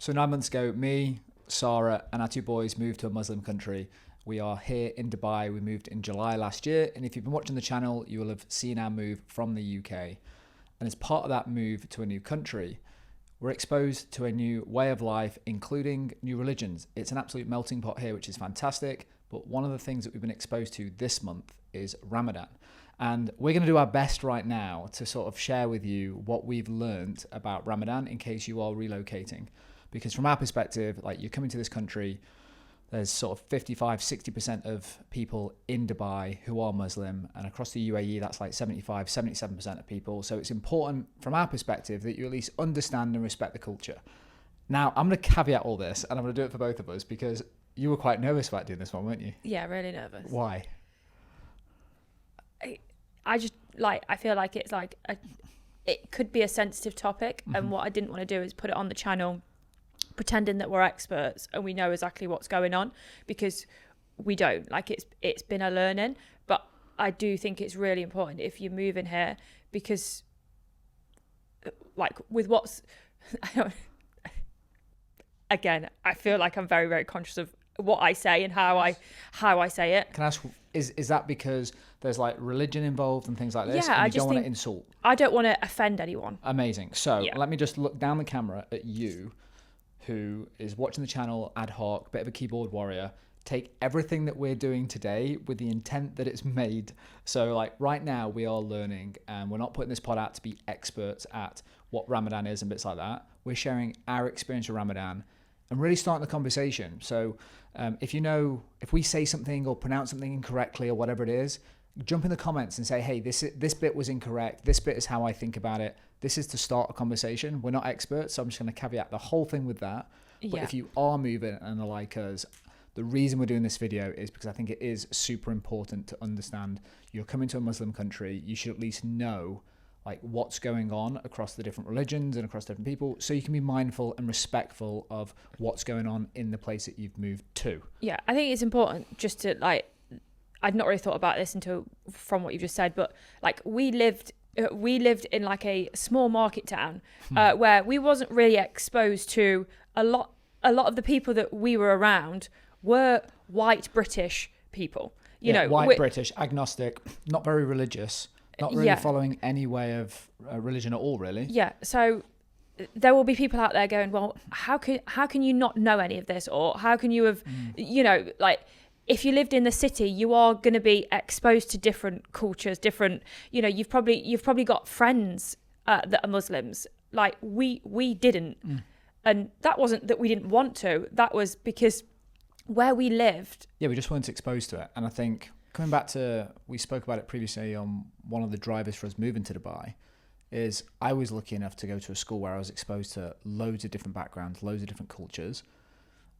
So 9 months ago, me, Sarah, and our two boys moved to a Muslim country. We are here in Dubai. We moved in July last year. And if you've been watching the channel, you will have seen our move from the UK. And as part of that move to a new country, we're exposed to a new way of life, including new religions. It's an absolute melting pot here, which is fantastic. But one of the things that we've been exposed to this month is Ramadan. And we're going to do our best right now to sort of share with you what we've learned about Ramadan in case you are relocating. Because from our perspective, like, you're coming to this country, there's sort of 55, 60% of people in Dubai who are Muslim, and across the UAE, that's like 75, 77% of people. So it's important from our perspective that you at least understand and respect the culture. Now, I'm going to caveat all this, and I'm going to do it for both of us, because you were quite nervous about doing this one, weren't you? Yeah, really nervous. Why? I just, like, I feel like it's like, it could be a sensitive topic, and what I didn't want to do is put it on the channel pretending that we're experts and we know exactly what's going on, because we don't. Like, it's been a learning, but I do think it's really important if you move in here, because like with what's again, I feel like I'm very, very conscious of what I say and how I say it. Can I ask, is that because there's like religion involved and things like this? Yeah, and I you just don't want think to insult. I don't want to offend anyone. Amazing. So Yeah. let me just look down the camera at you, who is watching the channel ad hoc, bit of a keyboard warrior. Take everything that we're doing today with the intent that it's made. So like right now we are learning, and we're not putting this pod out to be experts at what Ramadan is and bits like that. We're sharing our experience of Ramadan and really starting the conversation. So if we say something or pronounce something incorrectly or whatever it is, jump in the comments and say, hey, this bit was incorrect. This bit is how I think about it. This is to start a conversation. We're not experts, so I'm just going to caveat the whole thing with that. But if you are moving and are like us, the reason we're doing this video is because I think it is super important to understand you're coming to a Muslim country. You should at least know like what's going on across the different religions and across different people, so you can be mindful and respectful of what's going on in the place that you've moved to. Yeah, I think it's important just to, like, I'd not really thought about this until from what you just said, but like we lived in like a small market town where we wasn't really exposed to a lot of the people that we were around were white British people. You know, white British, agnostic, not very religious, not really following any way of religion at all, really. Yeah, so there will be people out there going, well, how can you not know any of this, or how can you have, you know, like, if you lived in the city, you are going to be exposed to different cultures, different, you know, you've probably got friends that are Muslims. Like we didn't. And that wasn't that we didn't want to. That was because where we lived. Yeah, we just weren't exposed to it. And I think coming back to, we spoke about it previously on one of the drivers for us moving to Dubai, is I was lucky enough to go to a school where I was exposed to loads of different backgrounds, loads of different cultures.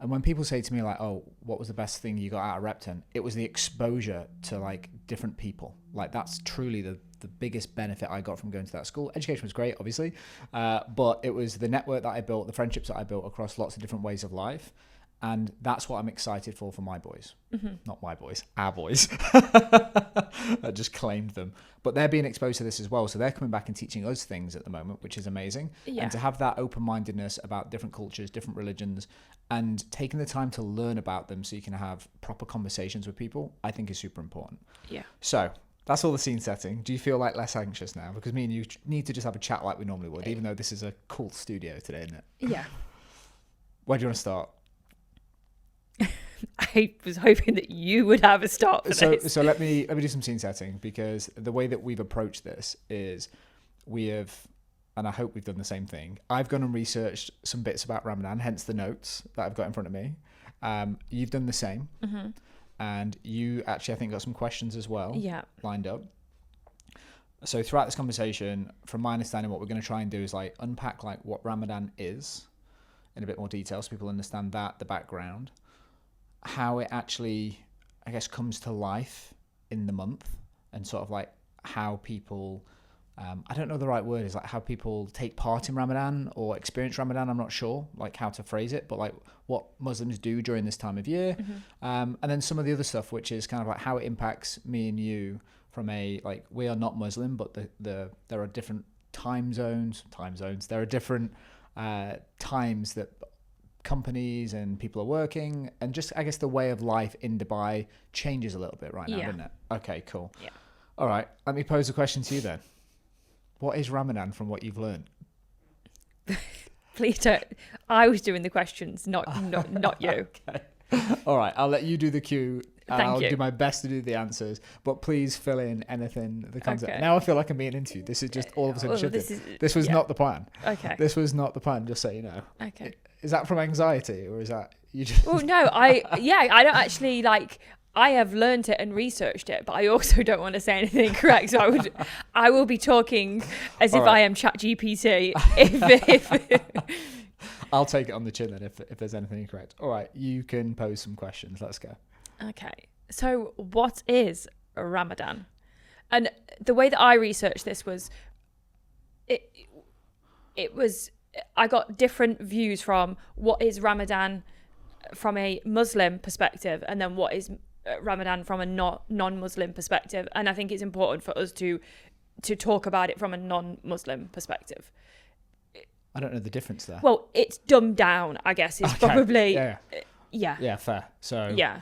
And when people say to me like, oh, what was the best thing you got out of Repton? It was the exposure to like different people. Like that's truly the biggest benefit I got from going to that school. Education was great, obviously. But it was the network that I built, the friendships that I built across lots of different ways of life. And that's what I'm excited for my boys. Not my boys, our boys. I just claimed them. But they're being exposed to this as well. So they're coming back and teaching us things at the moment, which is amazing. Yeah. And to have that open-mindedness about different cultures, different religions, and taking the time to learn about them so you can have proper conversations with people, I think is super important. Yeah. So that's all the scene setting. Do you feel like less anxious now? Because me and you need to just have a chat like we normally would, even though this is a cool studio today, isn't it? Yeah. Where do you want to start? I was hoping that you would have a start for this. So let me do some scene setting, because the way that we've approached this is we have, and I hope we've done the same thing. I've gone and researched some bits about Ramadan, hence the notes that I've got in front of me. You've done the same. And you actually, I think, got some questions as well lined up. So throughout this conversation, from my understanding, what we're going to try and do is like unpack like what Ramadan is in a bit more detail so people understand that, the background, how it actually, I guess, comes to life in the month, and sort of like how people, I don't know the right word, is like how people take part in Ramadan or experience Ramadan. I'm not sure like how to phrase it, but like what Muslims do during this time of year. And then some of the other stuff, which is kind of like how it impacts me and you from a, like, we are not Muslim, but there are different time zones. There are different times that companies and people are working, and just I guess the way of life in Dubai changes a little bit right now, doesn't it? Okay, cool. Yeah. All right, let me pose a question to you then. What is Ramadan from what you've learned? Please don't. I was doing the questions, not you. Okay. All right, I'll let you do the cue. I'll do my best to do the answers, but please fill in anything that comes up. Now I feel like I'm being interviewed. This is just all of a sudden shifted. This was not the plan. Okay. This was not the plan, just so you know. Okay. Is that from anxiety, or is that you just... Well, no, I don't actually like... I have learned it and researched it, but I also don't want to say anything incorrect. So I will be talking as if I am ChatGPT. If I'll take it on the chin then if there's anything incorrect. All right, you can pose some questions. Let's go. Okay. So what is Ramadan? And the way that I researched this was, I got different views from what is Ramadan from a Muslim perspective, and then what is Ramadan from a non-Muslim perspective. And I think it's important for us to talk about it from a non-Muslim perspective. I don't know the difference there. Well, it's dumbed down, I guess. It's probably... Yeah, fair. So... Yeah.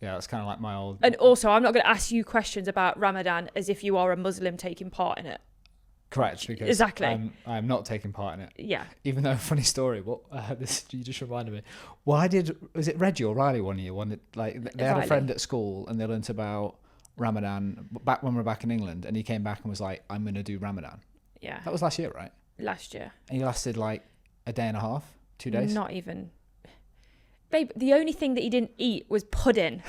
Yeah, it's kind of like my old... And also, I'm not going to ask you questions about Ramadan as if you are a Muslim taking part in it. Correct, because exactly. I'm not taking part in it. Yeah. Even though, funny story, this you just reminded me. Was it Reggie or Riley one year? They had a friend at school and they learnt about Ramadan back when we were back in England, and he came back and was like, I'm going to do Ramadan. Yeah. That was last year, right? Last year. And he lasted like a day and a half, 2 days? Not even... Babe, the only thing that he didn't eat was pudding.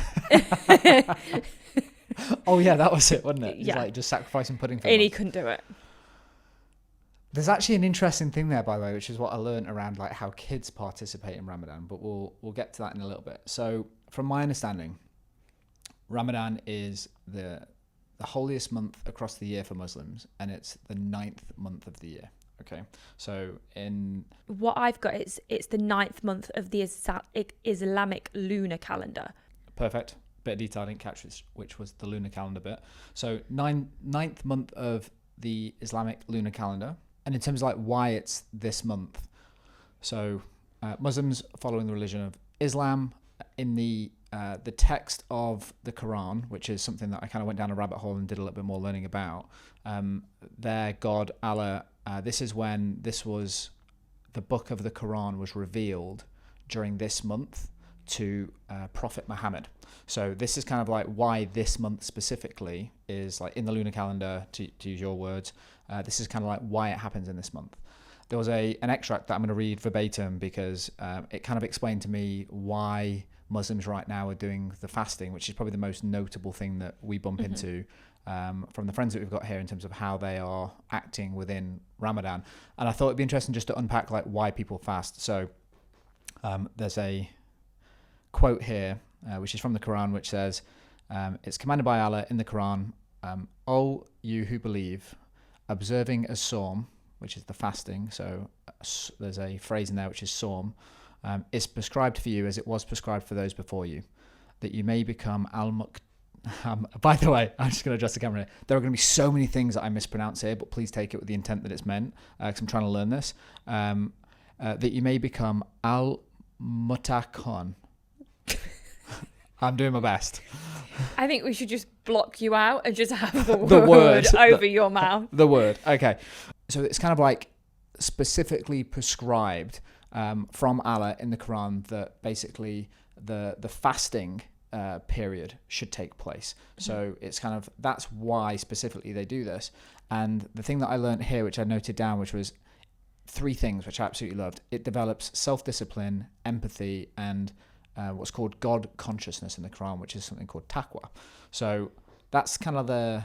Oh yeah, that was it, wasn't it? He's yeah. like just sacrificing pudding for And he couldn't do it. There's actually an interesting thing there, by the way, which is what I learned around like how kids participate in Ramadan, but we'll get to that in a little bit. So from my understanding, Ramadan is the holiest month across the year for Muslims, and it's the 9th month of the year. Okay, so in what I've got, it's the 9th month of the Islamic lunar calendar. Perfect. Bit of detail I didn't catch, which was the lunar calendar bit. So 9th month of the Islamic lunar calendar. And in terms of like why it's this month, so Muslims following the religion of Islam, in the text of the Quran, which is something that I kind of went down a rabbit hole and did a little bit more learning about, their God, Allah, this is when the book of the Quran was revealed during this month to Prophet Muhammad. So this is kind of like why this month specifically is like in the lunar calendar, to use your words, this is kind of like why it happens in this month. There was an extract that I'm going to read verbatim because it kind of explained to me why Muslims right now are doing the fasting, which is probably the most notable thing that we bump into from the friends that we've got here in terms of how they are acting within Ramadan. And I thought it'd be interesting just to unpack like why people fast. So there's a quote here, which is from the Quran, which says, it's commanded by Allah in the Quran, O you who believe, observing a Sawm, which is the fasting, so there's a phrase in there which is Sawm, is prescribed for you as it was prescribed for those before you, that you may become by the way, I'm just going to adjust the camera here. There are going to be so many things that I mispronounce here, but please take it with the intent that it's meant, because I'm trying to learn this, that you may become al-mutakon. I'm doing my best. I think we should just block you out and just have the word over your mouth. The word. Okay. So it's kind of like specifically prescribed from Allah in the Quran that basically the fasting period should take place. So it's kind of, that's why specifically they do this. And the thing that I learned here, which I noted down, which was 3 things, which I absolutely loved. It develops self-discipline, empathy, and what's called God consciousness in the Quran, which is something called Taqwa. So that's kind of the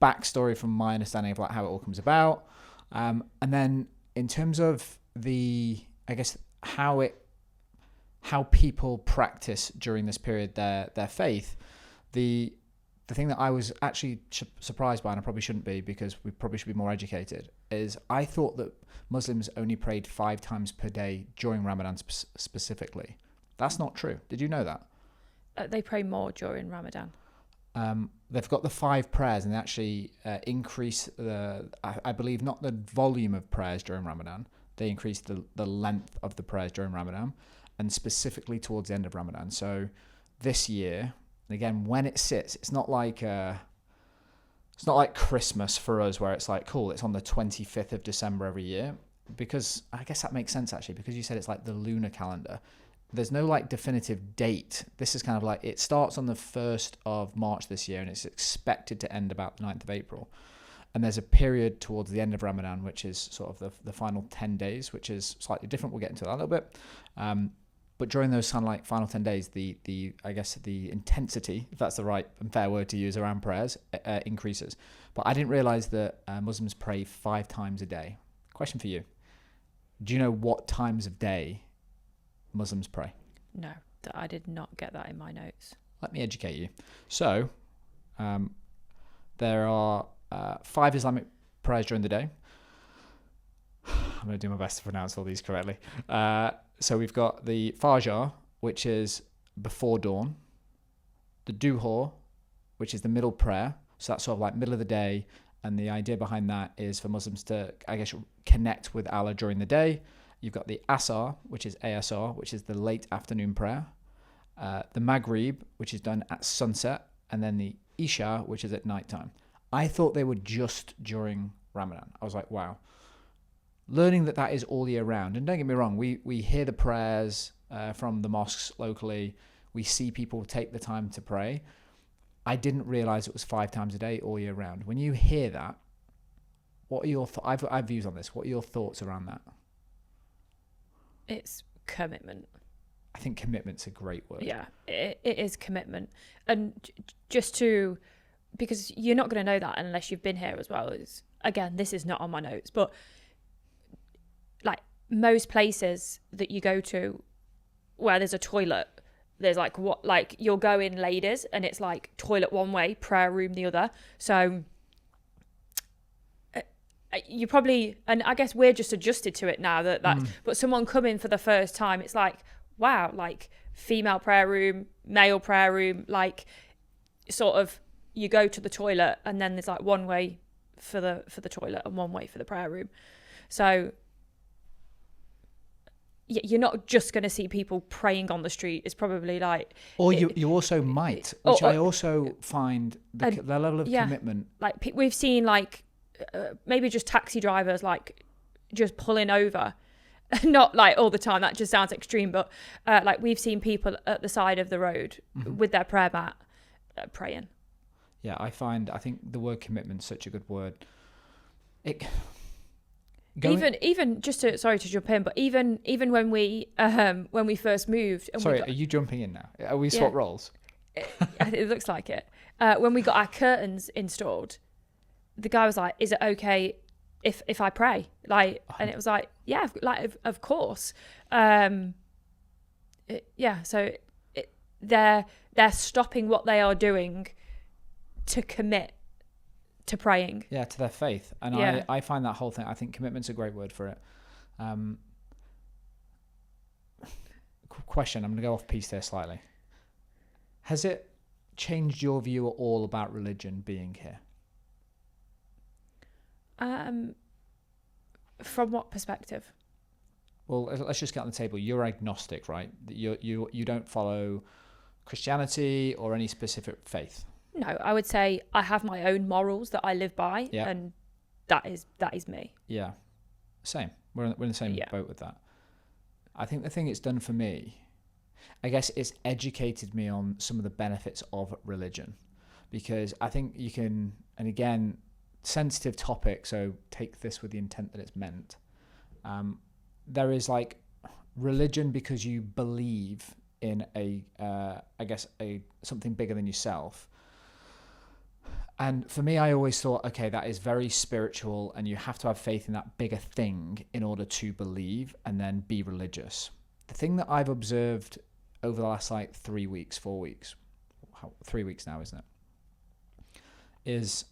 backstory from my understanding of like how it all comes about. And then in terms of how people practice during this period their faith, the thing that I was actually surprised by, and I probably shouldn't be because we probably should be more educated, is I thought that Muslims only prayed 5 times per day during Ramadan specifically. That's not true. Did you know that? They pray more during Ramadan. They've got the 5 prayers, and they actually increase I believe not the volume of prayers during Ramadan, they increase the length of the prayers during Ramadan, and specifically towards the end of Ramadan. So this year, again, when it sits, it's not like Christmas for us, where it's like, cool, it's on the 25th of December every year, because I guess that makes sense actually, because you said it's like the lunar calendar. There's no like definitive date. This is kind of like, it starts on the 1st of March this year, and it's expected to end about the 9th of April. And there's a period towards the end of Ramadan, which is sort of the final 10 days, which is slightly different. We'll get into that a little bit. But during those kind of like final 10 days, the I guess the intensity, if that's the right and fair word to use around prayers, increases. But I didn't realize that Muslims pray 5 times a day. Question for you. Do you know what times of day Muslims pray? No, I did not get that in my notes. Let me educate you. So there are 5 Islamic prayers during the day. I'm going to do my best to pronounce all these correctly. So we've got the Fajr, which is before dawn. The Dhuhr, which is the middle prayer. So that's sort of like middle of the day. And the idea behind that is for Muslims to, I guess, connect with Allah during the day. You've got the Asr, which is ASR, which is the late afternoon prayer. The Maghrib, which is done at sunset. And then the Isha, which is at nighttime. I thought they were just during Ramadan. I was like, wow. Learning that is all year round. And don't get me wrong, we hear the prayers from the mosques locally. We see people take the time to pray. I didn't realize it was 5 times a day all year round. When you hear that, what are your I've views on this. What are your thoughts around that? It's commitment. I think commitment's a great word. Yeah, it is commitment. And just to, because you're not going to know that unless you've been here as well. Again, this is not on my notes, but like most places that you go to where there's a toilet, there's like you'll go in ladies and it's like toilet one way, prayer room the other. So you probably, and I guess we're just adjusted to it now but someone coming for the first time, it's like, wow, like female prayer room, male prayer room, like sort of you go to the toilet and then there's like one way for the toilet and one way for the prayer room. So you're not just going to see people praying on the street. It's probably like... Or you also might, which I also find the level of commitment... Like we've seen like maybe just taxi drivers like just pulling over. Not like all the time, that just sounds extreme, but like we've seen people at the side of the road with their prayer mat praying. Yeah, I think the word commitment is such a good word. Even just to, sorry to jump in, but even when we first moved. And sorry, are you jumping in now? Are we swap roles? It looks like it. When we got our curtains installed, the guy was like, "Is it okay if I pray?" Like, and it was like, "Yeah, like of course." So they're stopping what they are doing to commit to praying. Yeah, to their faith. And I find that whole thing, I think commitment's a great word for it. Question, I'm going to go off piece there slightly. Has it changed your view at all about religion being here? From what perspective? Well, let's just get on the table. You're agnostic, right? You don't follow Christianity or any specific faith. No, I would say I have my own morals that I live by, and that is me. Yeah, same. We're in the same boat with that. I think the thing it's done for me, I guess it's educated me on some of the benefits of religion, because I think you can, and again, sensitive topic, so take this with the intent that it's meant. There is like religion because you believe in something bigger than yourself. And for me, I always thought, okay, that is very spiritual and you have to have faith in that bigger thing in order to believe and then be religious. The thing that I've observed over the last 3 weeks, 4 weeks, 3 weeks now, isn't it? Is,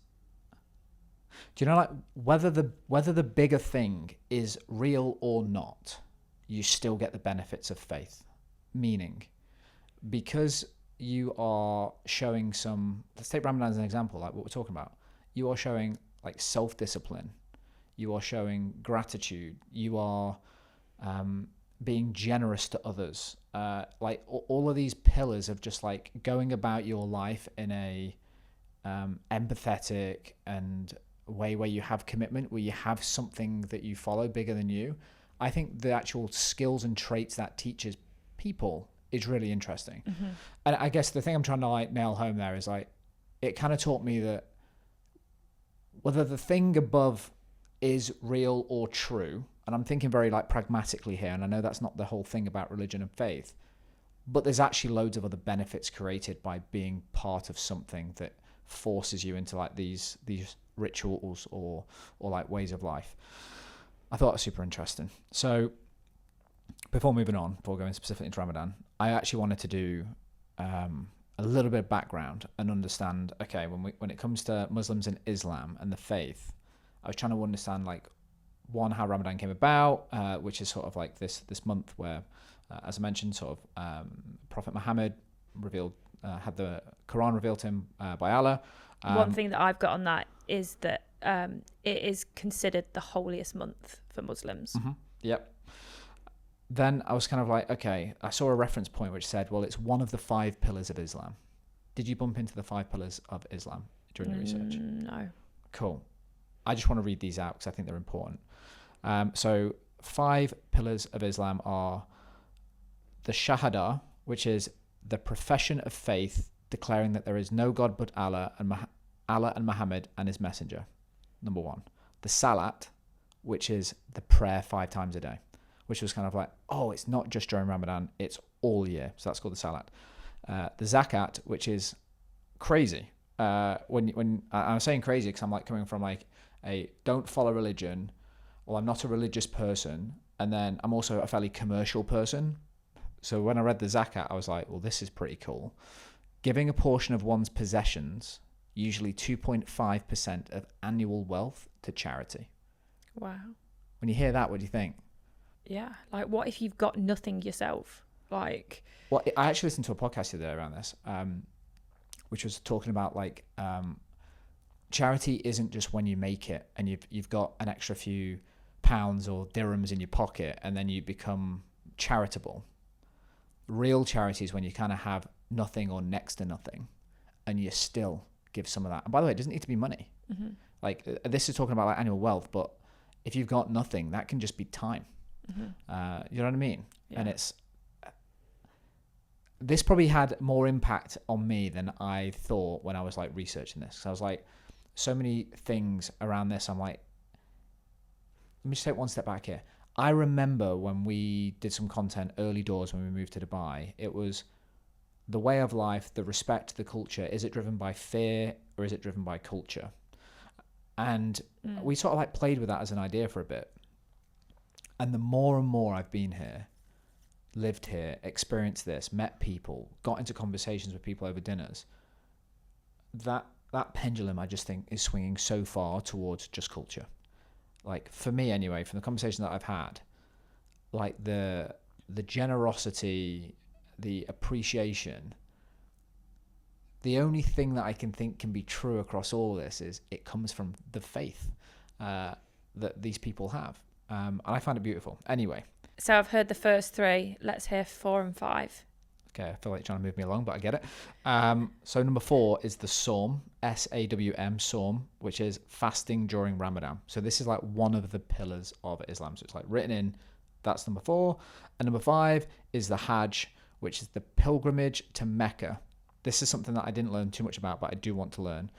do you know, like whether the bigger thing is real or not, you still get the benefits of faith. Meaning, because you are showing some, let's take Ramadan as an example, like what we're talking about. You are showing like self-discipline. you are showing gratitude, you are being generous to others. Like all of these pillars of just like going about your life in a empathetic and way where you have commitment, where you have something that you follow bigger than you. I think the actual skills and traits that teaches people is really interesting. And I guess the thing I'm trying to like nail home there is like, it kind of taught me that whether the thing above is real or true, and I'm thinking very like pragmatically here, and I know that's not the whole thing about religion and faith, but there's actually loads of other benefits created by being part of something that forces you into like these rituals or like ways of life. I thought it was super interesting. So before moving on, before going specifically into Ramadan, I actually wanted to do a little bit of background and understand, okay, when it comes to Muslims and Islam and the faith, I was trying to understand like, one, how Ramadan came about, which is sort of like this month where, as I mentioned, sort of Prophet Muhammad had the Quran revealed to him by Allah. One thing that I've got on that is that it is considered the holiest month for Muslims. Yep. Then I was kind of like, okay, I saw a reference point which said, well, it's one of the 5 pillars of Islam. Did you bump into the 5 pillars of Islam during your research? No. Cool. I just want to read these out because I think they're important. So 5 pillars of Islam are the Shahada, which is the profession of faith, declaring that there is no God but Allah and Muhammad and his messenger. Number 1. The Salat, which is the prayer 5 times a day, which was kind of like, oh, it's not just during Ramadan, it's all year. So that's called the Salat. The Zakat, which is crazy. When I'm saying crazy because I'm like coming from like a don't follow religion, or I'm not a religious person, and then I'm also a fairly commercial person. So when I read the Zakat, I was like, well, this is pretty cool. Giving a portion of one's possessions, usually 2.5% of annual wealth, to charity. Wow. When you hear that, what do you think? Yeah. Like, what if you've got nothing yourself? Like, well, I actually listened to a podcast the other day around this, which was talking about like charity isn't just when you make it and you've got an extra few pounds or dirhams in your pocket and then you become charitable. Real charity is when you kind of have nothing or next to nothing and you still give some of that. And by the way, it doesn't need to be money. Like this is talking about like annual wealth, but if you've got nothing, that can just be time. You know what I mean? Yeah. And this probably had more impact on me than I thought when I was like researching this. So I was like, so many things around this. I'm like, let me just take one step back here. I remember when we did some content early doors when we moved to Dubai, it was the way of life, the respect, the culture. Is it driven by fear or is it driven by culture? And we sort of like played with that as an idea for a bit. And the more and more I've been here, lived here, experienced this, met people, got into conversations with people over dinners, that pendulum I just think is swinging so far towards just culture. Like for me anyway, from the conversation that I've had, like the generosity, the appreciation, the only thing that I can think can be true across all this is it comes from the faith that these people have. And I find it beautiful. Anyway. So I've heard the first 3. Let's hear 4 and 5. Okay, I feel like you're trying to move me along, but I get it. So number 4 is the Sawm, S-A-W-M, Sawm, which is fasting during Ramadan. So this is like one of the pillars of Islam. So it's like written in, that's number 4. And number 5 is the Hajj, which is the pilgrimage to Mecca. This is something that I didn't learn too much about, but I do want to learn.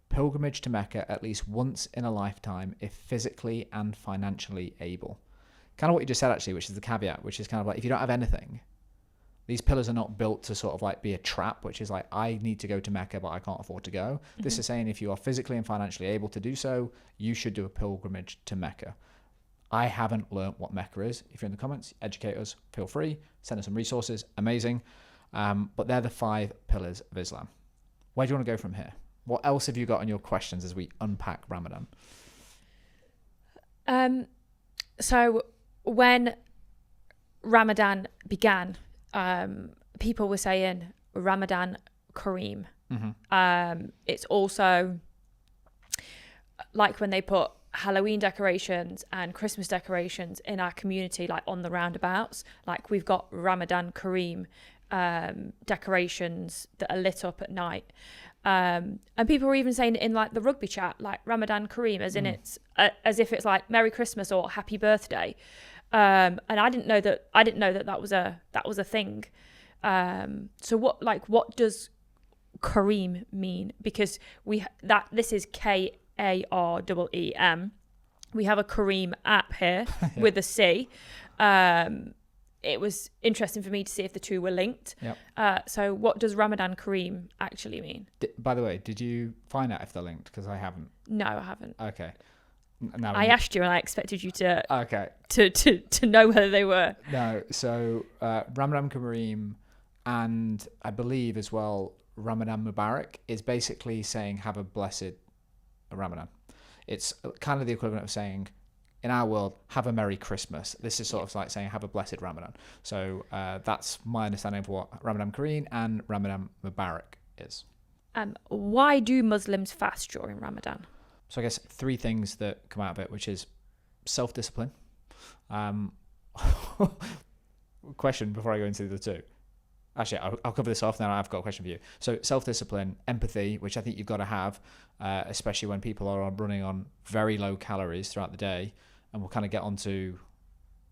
Pilgrimage to Mecca at least once in a lifetime if physically and financially able. Kind of what you just said actually, which is the caveat, which is kind of like if you don't have anything, these pillars are not built to sort of like be a trap, which is like, I need to go to Mecca, but I can't afford to go. This is saying if you are physically and financially able to do so, you should do a pilgrimage to Mecca. I haven't learnt what Mecca is. If you're in the comments, educate us, feel free, send us some resources, amazing. But they're the 5 pillars of Islam. Where do you want to go from here? What else have you got on your questions as we unpack Ramadan? So when Ramadan began, people were saying Ramadan Kareem. It's also like when they put Halloween decorations and Christmas decorations in our community, like on the roundabouts. Like we've got Ramadan Kareem decorations that are lit up at night. And people were even saying it in like the rugby chat, like Ramadan Kareem, as in it's as if it's like Merry Christmas or Happy Birthday. And I didn't know that was a thing. So what does Kareem mean? Because this is Kareem. We have a Kareem app here with a C. It was interesting for me to see if the two were linked. Yep. So what does Ramadan Kareem actually mean? By the way, did you find out if they're linked? Because I haven't. No, I haven't. Okay. I asked you and I expected you to okay to know whether they were. No. So Ramadan Kareem, and I believe as well Ramadan Mubarak is basically saying have a blessed Ramadan. It's kind of the equivalent of saying, in our world, have a Merry Christmas. This is sort of like saying have a blessed Ramadan. So that's my understanding of what Ramadan Kareem and Ramadan Mubarak is. Why do Muslims fast during Ramadan? So I guess three things that come out of it, which is self-discipline. Question before I go into the two. Actually, I'll cover this off now. I've got a question for you. So self-discipline, empathy, which I think you've got to have, especially when people are running on very low calories throughout the day. And we'll kind of get onto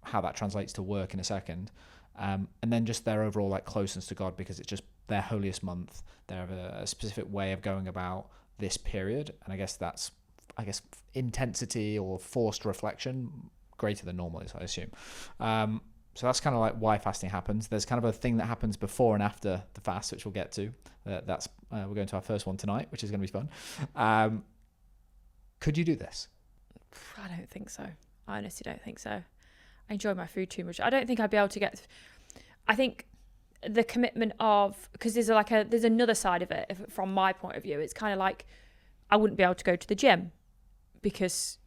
how that translates to work in a second. And then just their overall like closeness to God, because it's just their holiest month. They have a specific way of going about this period. And I guess that's, intensity or forced reflection greater than normal is, I assume. So that's kind of like why fasting happens. There's kind of a thing that happens before and after the fast, which we'll get to. We're going to our first one tonight, which is going to be fun. Could you do this? I don't think so. I honestly don't think so. I enjoy my food too much. I don't think I'd be able to get. I think the commitment of, because there's another side of it. From my point of view, it's kind of like I wouldn't be able to go to the gym because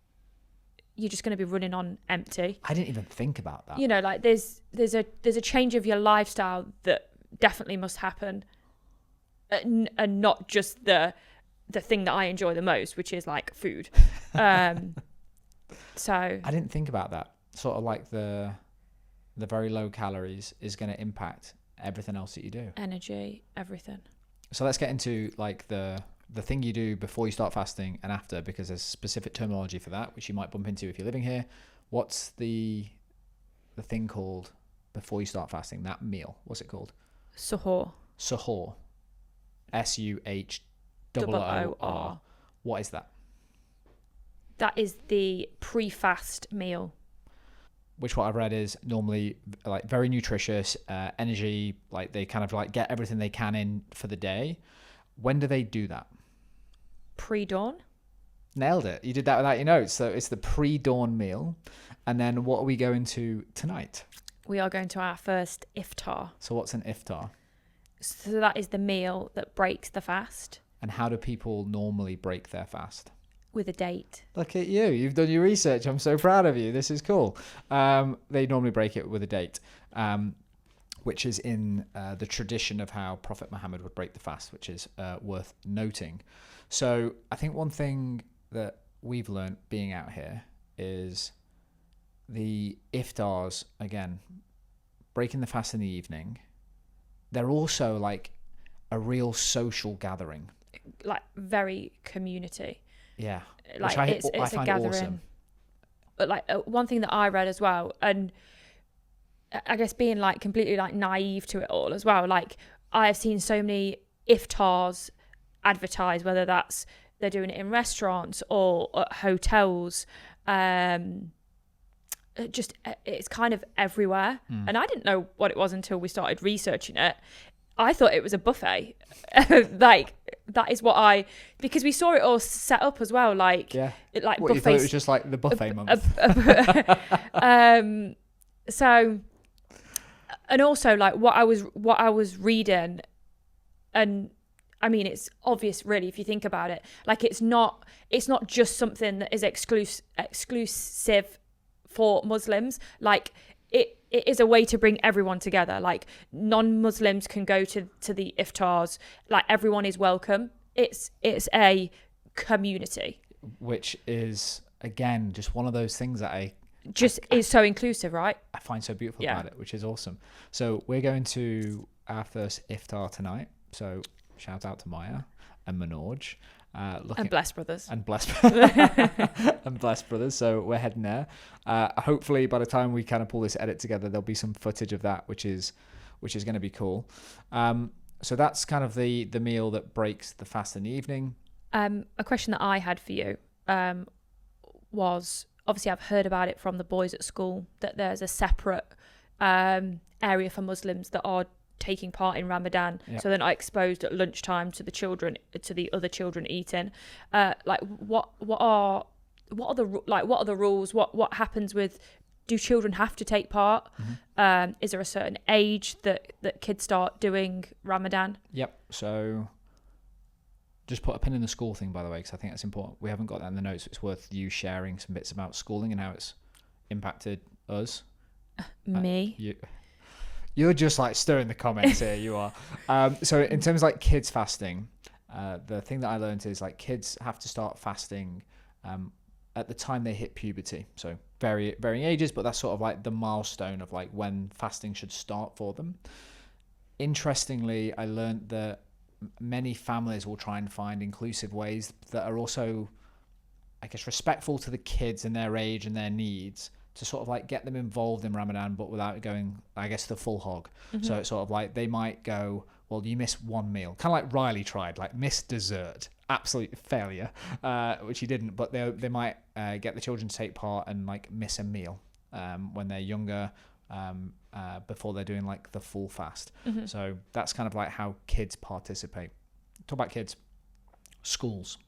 you're just going to be running on empty. I didn't even think about that. You know, like there's a change of your lifestyle that definitely must happen, and not just the thing that I enjoy the most, which is like food. So I didn't think about that. Sort of like the very low calories is going to impact everything else that you do. Energy, everything. So let's get into like the thing you do before you start fasting and after, because there's specific terminology for that, which you might bump into if you're living here. What's the thing called before you start fasting? That meal, what's it called? Suhoor. Suhoor. Suhoor. What is that? That is the pre-fast meal. Which what I've read is normally like very nutritious, energy, like they kind of like get everything they can in for the day. When do they do that? Pre-dawn. Nailed it. You did that without your notes. So it's the pre-dawn meal. And then what are we going to tonight? We are going to our first iftar. So what's an iftar? So that is the meal that breaks the fast. And how do people normally break their fast? With a date. Look at you. You've done your research. I'm so proud of you. This is cool. They normally break it with a date, which is in the tradition of how Prophet Muhammad would break the fast, which is worth noting. So I think one thing that we've learned being out here is the iftars, again, breaking the fast in the evening. They're also like a real social gathering. Like very community. Yeah. Like which I it's find a gathering. Awesome. But like one thing that I read as well, and I guess being like completely like naive to it all as well, like I have seen so many iftars advertised, whether that's they're doing it in restaurants or at hotels, just it's kind of everywhere. And I didn't know what it was until we started researching it. I thought it was a buffet. Like that is what because we saw it all set up as well, like like what, you thought it was just like the buffet month. So, and also like what I was reading, and I mean it's obvious really if you think about it, like it's not just something that is exclusive for Muslims. Like it is a way to bring everyone together. Like non-Muslims can go to the iftars. Like everyone is welcome. It's a community. Which is again, just one of those things that just is so inclusive, right? I find so beautiful Yeah. about it, which is awesome. So we're going to our first iftar tonight. So shout out to Maya and Manoj. And Bless Brothers. And Bless Brothers. So we're heading there. Hopefully by the time we kind of pull this edit together, there'll be some footage of that, which is going to be cool. So that's kind of the meal that breaks the fast in the evening. A question that I had for you was, obviously I've heard about it from the boys at school, that there's a separate area for Muslims that are taking part in Ramadan, so they're not exposed at lunchtime to the other children eating. Like what are the rules? What happens with, do children have to take part? Is there a certain age that kids start doing Ramadan? Yep. So just put a pin in the school thing, by the way, because I think that's important. We haven't got that in the notes. It's worth you sharing some bits about schooling and how it's impacted us. Me. You're just like stirring the comments here. You are. So in terms of like kids fasting, the thing that I learned is like kids have to start fasting at the time they hit puberty. So varying ages, but that's sort of like the milestone of like when fasting should start for them. Interestingly, I learned that many families will try and find inclusive ways that are also, I guess, respectful to the kids and their age and their needs, to sort of like get them involved in Ramadan, but without going, I guess, the full hog. So it's sort of like they might go, well, you miss one meal, kind of like Riley tried, like miss dessert, absolute failure, which he didn't. But they might get the children to take part and like miss a meal when they're younger, before they're doing like the full fast. So that's kind of like how kids participate. Talk about kids, schools.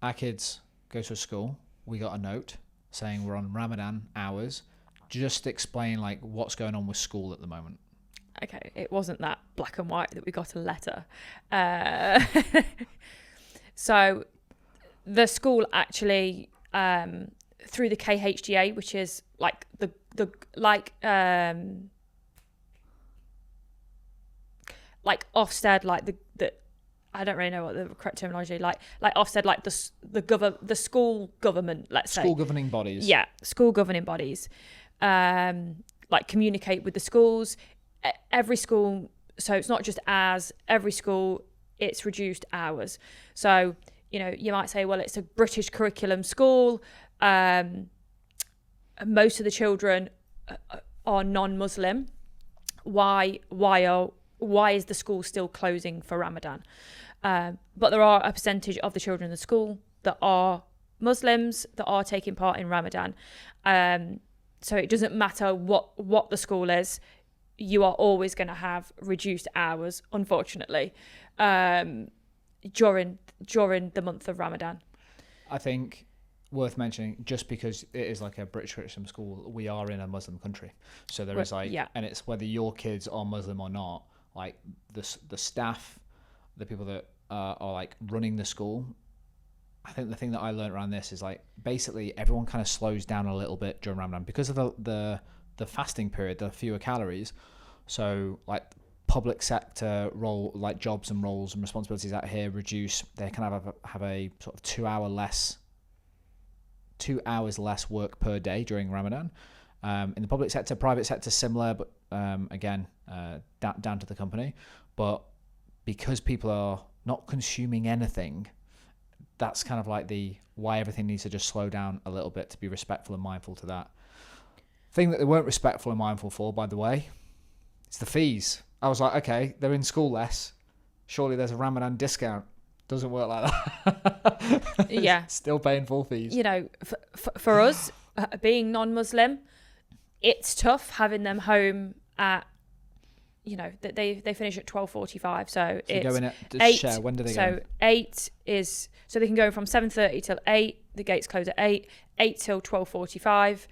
Our kids go to a school. We got a note saying we're on Ramadan hours. Just explain like what's going on with school at the moment. Okay, it wasn't that black and white that we got a letter. So the school actually, through the KHDA, which is like like Ofsted, like the I don't really know what the correct terminology, like Ofsted, like the school government, let's say. School governing bodies. Yeah, school governing bodies. Like communicate with the schools. Every school, so it's not just as every school, it's reduced hours. So, you might say, well, it's a British curriculum school. Most of the children are non-Muslim. Why is the school still closing for Ramadan? But there are a percentage of the children in the school that are Muslims that are taking part in Ramadan. So it doesn't matter what the school is. You are always going to have reduced hours, unfortunately, during the month of Ramadan. I think worth mentioning, just because it is like a British curriculum school, we are in a Muslim country, so there is like, and it's whether your kids are Muslim or not, like the staff, the people that are like running the school. I think the thing that I learned around this is like basically everyone kind of slows down a little bit during Ramadan because of the fasting period, the fewer calories. So like public sector role, like jobs and roles and responsibilities out here reduce. They kind of have a sort of 2 hours less work per day during Ramadan. In the public sector, private sector, similar, but again, down to the company. But because people are not consuming anything, that's kind of like why everything needs to just slow down a little bit to be respectful and mindful to that. Thing that they weren't respectful and mindful for, by the way, it's the fees. I was like, okay, they're in school less. Surely there's a Ramadan discount. Doesn't work like that. Yeah. Still paying full fees. For us, being non-Muslim, it's tough having them home at, they finish at 12:45. So it's go in at 8. Share. When do they go? So 8 is, so they can go from 7:30 till 8. The gates close at 8 till 12:45.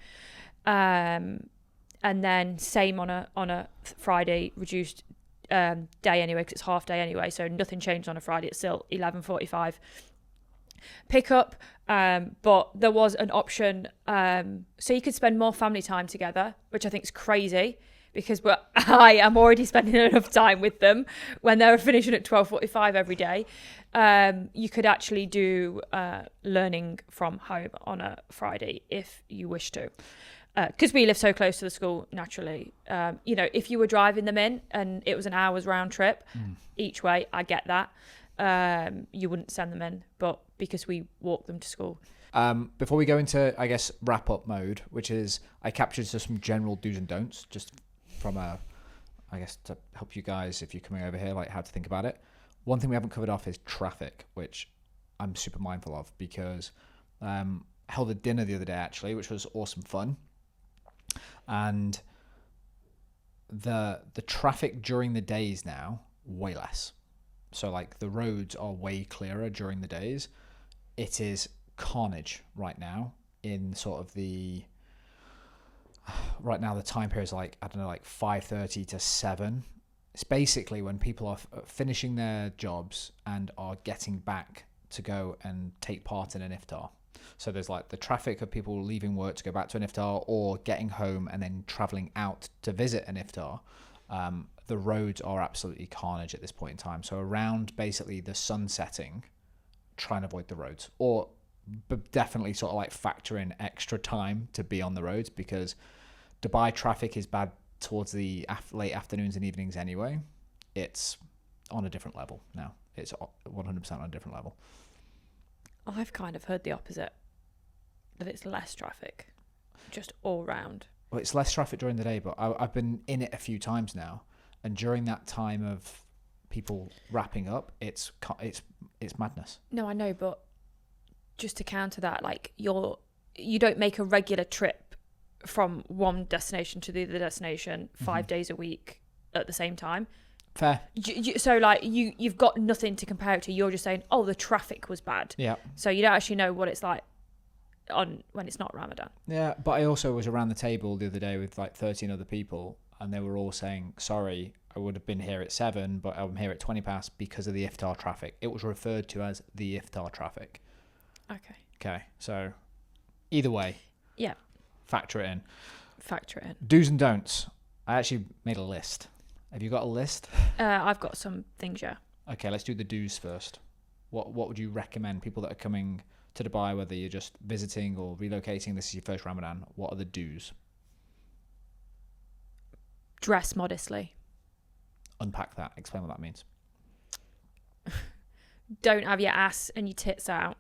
And then same on a Friday reduced day anyway, because it's half day anyway, so nothing changed on a Friday. It's still 11:45 pick up, but there was an option so you could spend more family time together, which I think is crazy, because I am already spending enough time with them when they're finishing at 12:45 every day. You could actually do learning from home on a Friday if you wish to. Because we live so close to the school, naturally. If you were driving them in and it was an hour's round trip each way, I get that. You wouldn't send them in, but because we walk them to school. Before we go into, I guess, wrap up mode, which is I captured just some general do's and don'ts, just from I guess to help you guys if you're coming over here, like how to think about it. One thing we haven't covered off is traffic, which I'm super mindful of because I held a dinner the other day actually, which was awesome fun. And the traffic during the days now way less. So like the roads are way clearer during the days. It is carnage right now in sort of the time period is like, I don't know, like 5:30 to 7. It's basically when people are finishing their jobs and are getting back to go and take part in an iftar. So there's like the traffic of people leaving work to go back to an iftar or getting home and then traveling out to visit an iftar. The roads are absolutely carnage at this point in time. So around basically the sun setting, try and avoid the roads, or definitely sort of like factor in extra time to be on the roads, because Dubai traffic is bad towards the late afternoons and evenings anyway. It's on a different level now. It's 100% on a different level. I've kind of heard the opposite, that it's less traffic, just all round. Well, it's less traffic during the day, but I've been in it a few times now, and during that time of people wrapping up, it's madness. No, I know, but just to counter that, like you don't make a regular trip from one destination to the other destination 5 days a week at the same time. Fair. So like you've got nothing to compare it to. You're just saying, oh, the traffic was bad. Yeah. So you don't actually know what it's like when it's not Ramadan. Yeah, but I also was around the table the other day with like 13 other people, and they were all saying, sorry, I would have been here at 7, but I'm here at 20 past because of the iftar traffic. It was referred to as the iftar traffic. Okay, so either way. Yeah. Factor it in. Do's and don'ts. I actually made a list. Have you got a list? I've got some things, yeah. Okay, let's do the do's first. What would you recommend people that are coming to Dubai, whether you're just visiting or relocating, this is your first Ramadan, what are the do's? Dress modestly. Unpack that. Explain what that means. Don't have your ass and your tits out.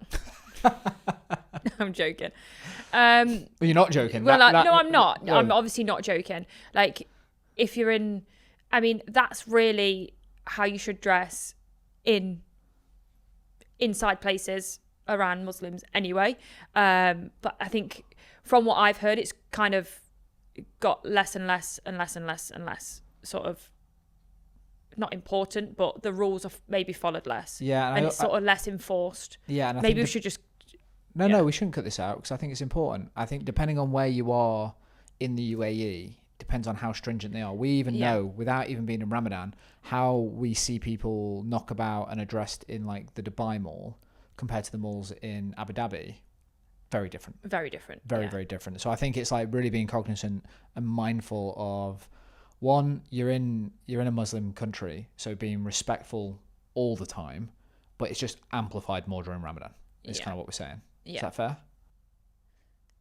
I'm joking. Well, you're not joking. Well, no, I'm not. No. I'm obviously not joking. Like, if you're in... I mean, that's really how you should dress inside places around Muslims anyway. But I think from what I've heard, it's kind of got less and less and less and less and less sort of not important, but the rules are maybe followed less. Yeah. And it's sort of less enforced. Yeah. And maybe we should just... No, we shouldn't cut this out because I think it's important. I think depending on where you are in the UAE, depends on how stringent they are. We even know, without even being in Ramadan, how we see people knock about and are dressed in like the Dubai mall compared to the malls in Abu Dhabi. Very different. Very different. Very different. So I think it's like really being cognizant and mindful of, one, you're in a Muslim country, so being respectful all the time, but it's just amplified more during Ramadan. It's kind of what we're saying. Yeah. Is that fair?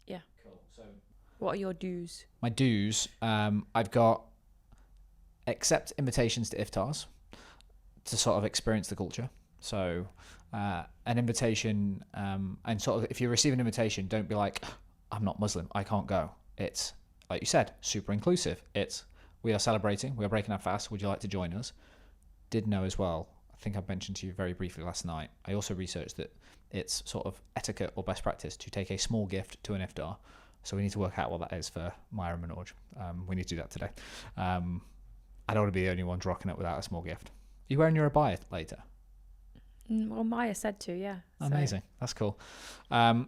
Yeah. Cool. So what are your do's? My do's, I've got accept invitations to iftars to sort of experience the culture. So an invitation, and sort of if you receive an invitation, don't be like, I'm not Muslim, I can't go. It's, like you said, super inclusive. It's, we are celebrating, we are breaking our fast, would you like to join us? Did know as well, I think I mentioned to you very briefly last night, I also researched that it's sort of etiquette or best practice to take a small gift to an iftar. So we need to work out what that is for Maya and Manoj. We need to do that today. I don't want to be the only ones rocking it without a small gift. Are you wearing your abaya later? Well, Maya said to, yeah. Amazing. So. That's cool. The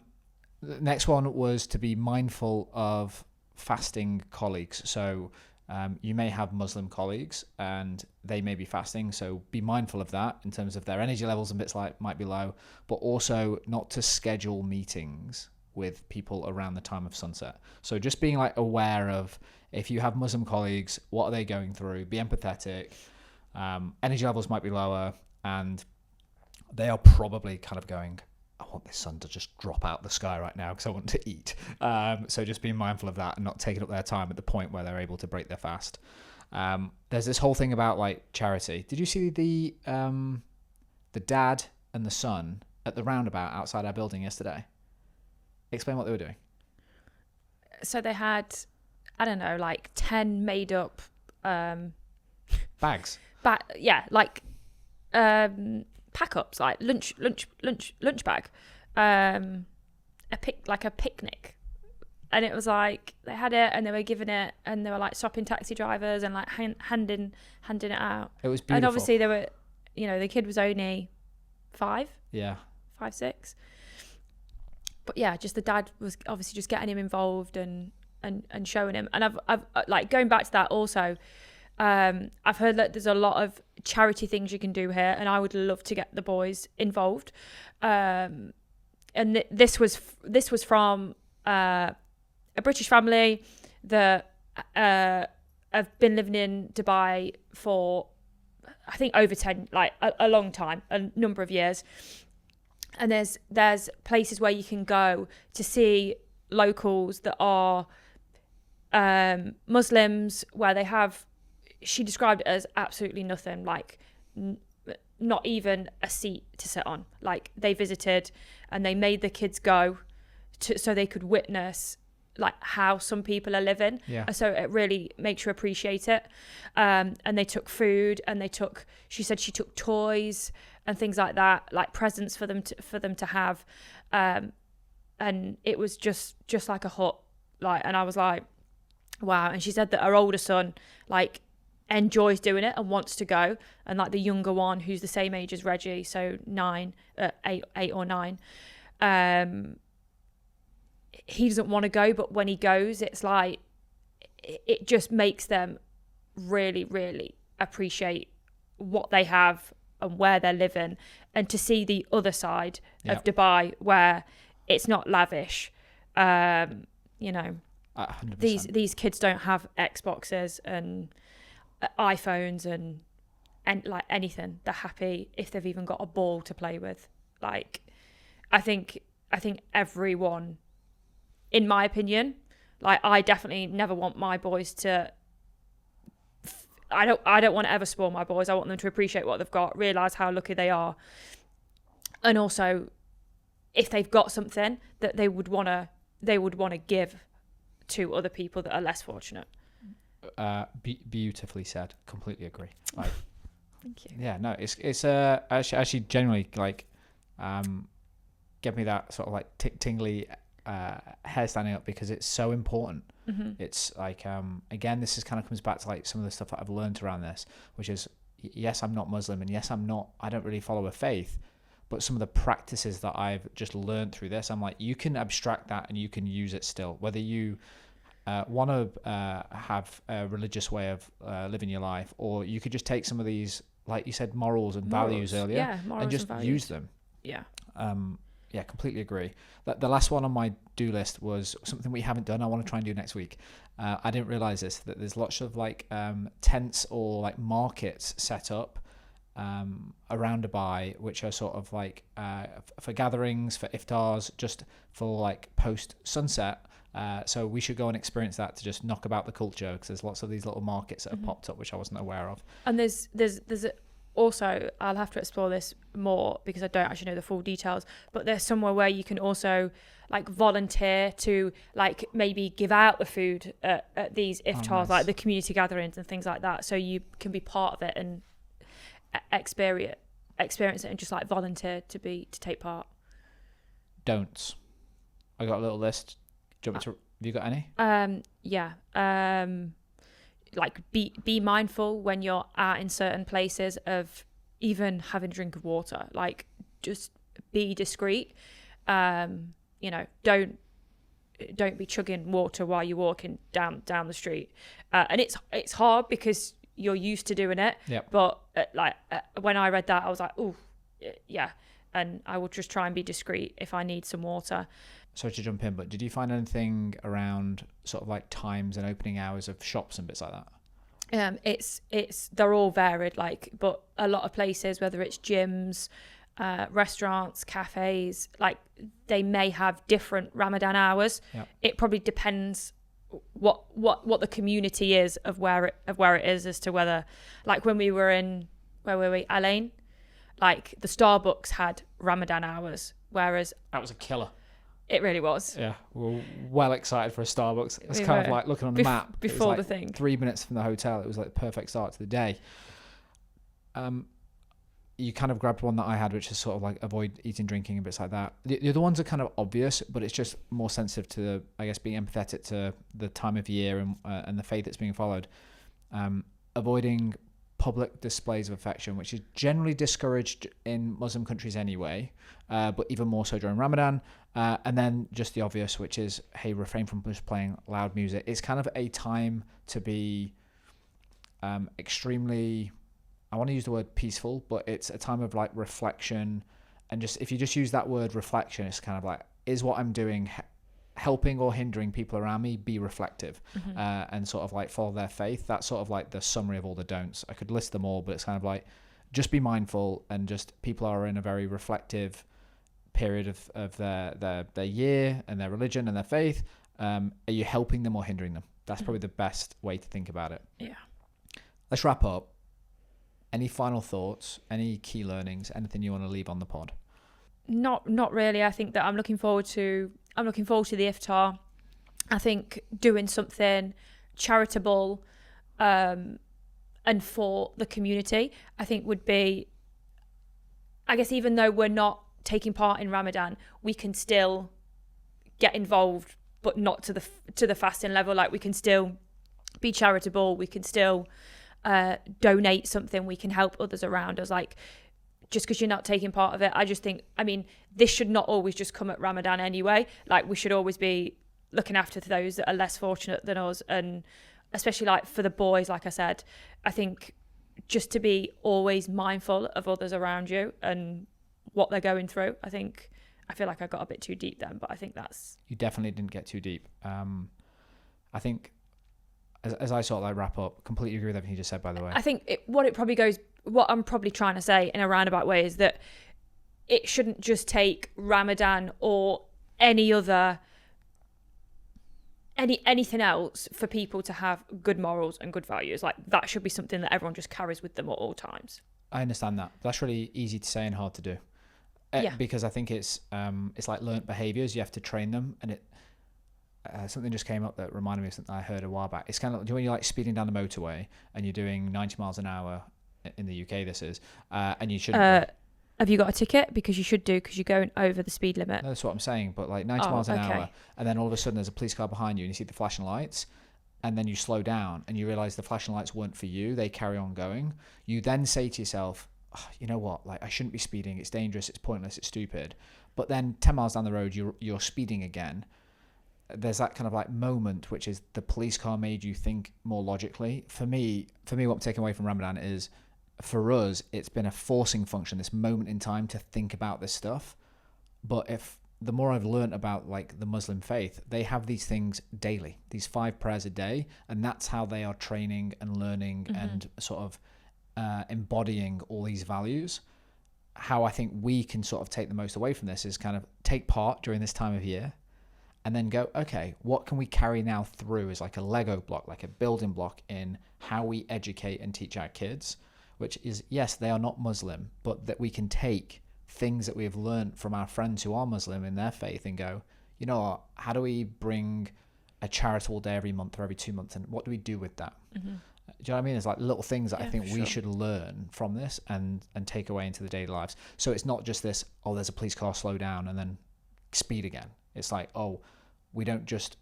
next one was to be mindful of fasting colleagues. So you may have Muslim colleagues and they may be fasting. So be mindful of that in terms of their energy levels and bits like might be low, but also not to schedule meetings with people around the time of sunset. So just being like aware of if you have Muslim colleagues, what are they going through? Be empathetic. Energy levels might be lower, and they are probably kind of going, I want this sun to just drop out the sky right now because I want to eat. So just being mindful of that and not taking up their time at the point where they're able to break their fast. There's this whole thing about like charity. Did you see the dad and the son at the roundabout outside our building yesterday? Explain what they were doing. So they had, I don't know, like 10 made up bags. Like pack ups, like lunch bag, a picnic, and it was like they had it and they were giving it and they were like stopping taxi drivers and like handing it out. It was beautiful. And obviously they were, the kid was only 5, 6. But yeah, just the dad was obviously just getting him involved and showing him. And I've like going back to that also, I've heard that there's a lot of charity things you can do here, and I would love to get the boys involved. And this was from a British family that have been living in Dubai for, I think, over 10, like a long time, a number of years. And there's places where you can go to see locals that are Muslims, where they have, she described it as absolutely nothing, like not even a seat to sit on. Like they visited and they made the kids go so they could witness like how some people are living. Yeah. So it really makes you appreciate it. And they took food and she said she took toys and things like that, like presents for them to have. And it was just like a hut. Like, and I was like, wow. And she said that her older son like enjoys doing it and wants to go, and like the younger one, who's the same age as Reggie, so 8 or 9, he doesn't want to go, but when he goes, it's like it just makes them really, really appreciate what they have and where they're living, and to see the other side of Dubai where it's not lavish. 100%. These kids don't have Xboxes and iPhones and like anything. They're happy if they've even got a ball to play with. Like, I think everyone, in my opinion, like I definitely never want my boys to. I don't want to ever spoil my boys. I want them to appreciate what they've got, realize how lucky they are, and also if they've got something that they would want to give to other people that are less fortunate. Beautifully said. Completely agree. Like, thank you. Yeah, no, it's actually genuinely like give me that sort of like tingly hair standing up, because it's so important. Mm-hmm. It's like again, this is kind of comes back to like some of the stuff that I've learned around this, which is, yes, I'm not Muslim, and yes, I don't really follow a faith, but some of the practices that I've just learned through this, I'm like, you can abstract that and you can use it still, whether you want to have a religious way of living your life, or you could just take some of these, like you said, morals and values earlier, and just use them. Yeah, completely agree. The last one on my do list was something we haven't done. I want to try and do next week. I didn't realize this, that there's lots of like tents or like markets set up around Dubai, which are sort of like for gatherings, for iftars, just for like post sunset. So we should go and experience that to just knock about the culture, because there's lots of these little markets that have popped up which I wasn't aware of. And there's also, I'll have to explore this more because I don't actually know the full details, but there's somewhere where you can also like volunteer to like maybe give out the food at these iftars, nice. Like the community gatherings and things like that, so you can be part of it and experience it and just like volunteer to take part. Don'ts. I got a little list. Do you want me to, have you got any? Like be mindful when you're out in certain places of even having a drink of water. Like just be discreet. Don't be chugging water while you're walking down the street. And it's hard because you're used to doing it. Yep. But when I read that, I was like, oh, yeah. And I will just try and be discreet if I need some water. Sorry to jump in, but did you find anything around sort of like times and opening hours of shops and bits like that? They're all varied, like, but a lot of places, whether it's gyms, restaurants, cafes, like they may have different Ramadan hours. Yep. It probably depends what the community is of where it is, as to whether, like when we were in, where were we, Alain, like the Starbucks had Ramadan hours, whereas That was a killer. it really was. Yeah, we were well excited for a Starbucks. It's We kind of were. like looking on the map. It was before like the thing. 3 minutes from the hotel. It was like the perfect start to the day. You kind of grabbed one that I had, which is sort of like avoid eating, drinking, and bits like that. The other ones are kind of obvious, but it's just more sensitive to, I guess, being empathetic to the time of year and the faith that's being followed. Avoiding public displays of affection, which is generally discouraged in Muslim countries anyway, but even more so during Ramadan. And then just the obvious, which is, hey, refrain from just playing loud music. It's kind of a time to be extremely, I want to use the word peaceful, but it's a time of like reflection. And just, if you just use that word reflection, it's kind of like, is what I'm doing helping or hindering people around me? Be reflective. And sort of like follow their faith. That's sort of like the summary of all the don'ts. I could list them all, but it's kind of like, just be mindful, and just people are in a very reflective period of their year and their religion and their faith. Are you helping them or hindering them? That's probably the best way to think about it. Yeah. Let's wrap up. Any final thoughts? Any key learnings? Anything you want to leave on the pod? Not really. I think that I'm looking forward to the iftar. I think doing something charitable and for the community, I think would be, I guess, even though we're not taking part in Ramadan, we can still get involved, but not to the fasting level. Like, we can still be charitable, we can still donate something, we can help others around us. Like, just because you're not taking part of it, I just think, I mean, this should not always just come at Ramadan anyway. Like, we should always be looking after those that are less fortunate than us, and especially like for the boys, like I said, I think just to be always mindful of others around you and what they're going through. I feel like I got a bit too deep then, but I think that's... You definitely didn't get too deep. I think as I sort of like wrap up, completely agree with everything you just said, by the way. I think what I'm probably trying to say in a roundabout way is that it shouldn't just take Ramadan or any other anything else for people to have good morals and good values. Like, that should be something that everyone just carries with them at all times. I understand that. That's really easy to say and hard to do. Yeah. Because I think it's like learnt behaviors. You have to train them, and something just came up that reminded me of something I heard a while back. It's kind of like when you're like speeding down the motorway and you're doing 90 miles an hour in the UK. This is, and you shouldn't. Have you got a ticket? Because you should do, because you're going over the speed limit. No, that's what I'm saying. But like 90 miles an hour, and then all of a sudden there's a police car behind you, and you see the flashing lights, and then you slow down, and you realise the flashing lights weren't for you. They carry on going. You then say to yourself, oh, you know what? Like, I shouldn't be speeding. It's dangerous. It's pointless. It's stupid. But then 10 miles down the road, you're speeding again. There's that kind of like moment, which is the police car made you think more logically. For me, what I'm taking away from Ramadan is, for us, it's been a forcing function, this moment in time to think about this stuff. But the more I've learned about like the Muslim faith, they have these things daily, these 5 prayers a day, and that's how they are training and learning and sort of embodying all these values. How I think we can sort of take the most away from this is kind of take part during this time of year, and then go, okay, what can we carry now through as like a Lego block, like a building block in how we educate and teach our kids, which is, yes, they are not Muslim, but that we can take things that we have learned from our friends who are Muslim in their faith and go, you know what, how do we bring a charitable day every month or every 2 months, and what do we do with that? Do you know what I mean? It's like little things that I think we should learn from this and take away into the daily lives. So it's not just this, oh, there's a police car, slow down, and then speed again. It's like, oh, we don't just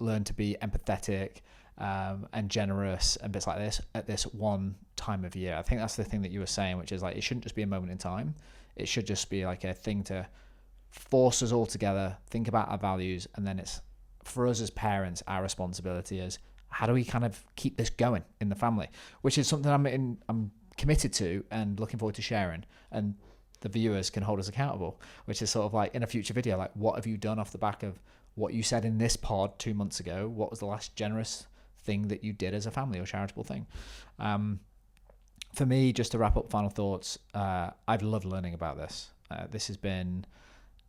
learn to be empathetic and generous and bits like this at this one time of year. I think that's the thing that you were saying, which is like, it shouldn't just be a moment in time. It should just be like a thing to force us all together, think about our values, and then it's, for us as parents, our responsibility is, how do we kind of keep this going in the family? Which is something I'm committed to and looking forward to sharing, and the viewers can hold us accountable, which is sort of like in a future video, like, what have you done off the back of what you said in this pod 2 months ago? What was the last generous thing that you did as a family or charitable thing? for me, just to wrap up final thoughts, I've loved learning about this. This has been,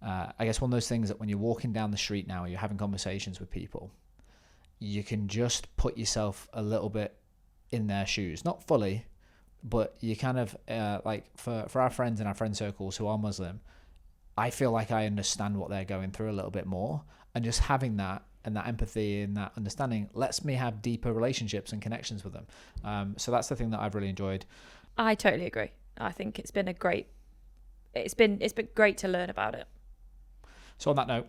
I guess, one of those things that when you're walking down the street now, you're having conversations with people, you can just put yourself a little bit in their shoes, not fully, but you kind of like for our friends in our friend circles who are Muslim, I feel like I understand what they're going through a little bit more, and just having that and that empathy and that understanding lets me have deeper relationships and connections with them. So that's the thing that I've really enjoyed. I totally agree. I think it's been it's been great to learn about it. So on that note,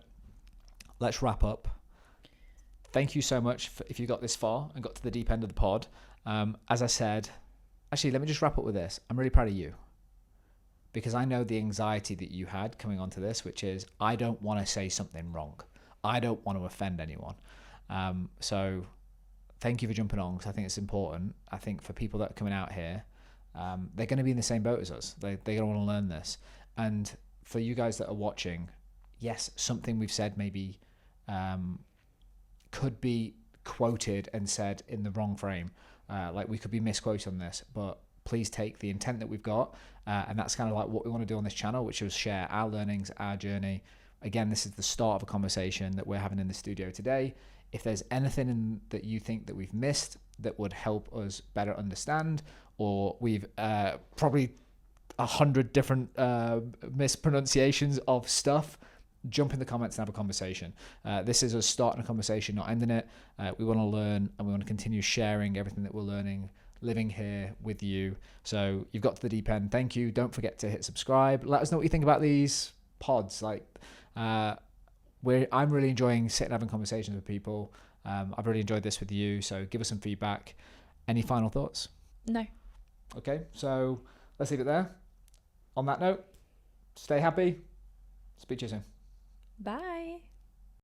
let's wrap up. Thank you so much if you got this far and got to the deep end of the pod. As I said, actually, let me just wrap up with this. I'm really proud of you, because I know the anxiety that you had coming onto this, which is, I don't want to say something wrong. I don't want to offend anyone. So thank you for jumping on, because I think it's important. I think for people that are coming out here, they're going to be in the same boat as us. They're going to want to learn this. And for you guys that are watching, yes, something we've said maybe could be quoted and said in the wrong frame. Like we could be misquoted on this, but please take the intent that we've got. And that's kind of like what we want to do on this channel, which is share our learnings, our journey. Again, this is the start of a conversation that we're having in the studio today. If there's anything that you think that we've missed that would help us better understand, or we've probably 100 different mispronunciations of stuff, jump in the comments and have a conversation. This is us starting a conversation, not ending it. We want to learn, and we want to continue sharing everything that we're learning, living here with you. So you've got to the deep end. Thank you. Don't forget to hit subscribe. Let us know what you think about these pods. I'm really enjoying sitting having conversations with people. I've really enjoyed this with you, so give us some feedback. Any final thoughts? No. Okay, so let's leave it there. On that note, stay happy. Speak to you soon. Bye.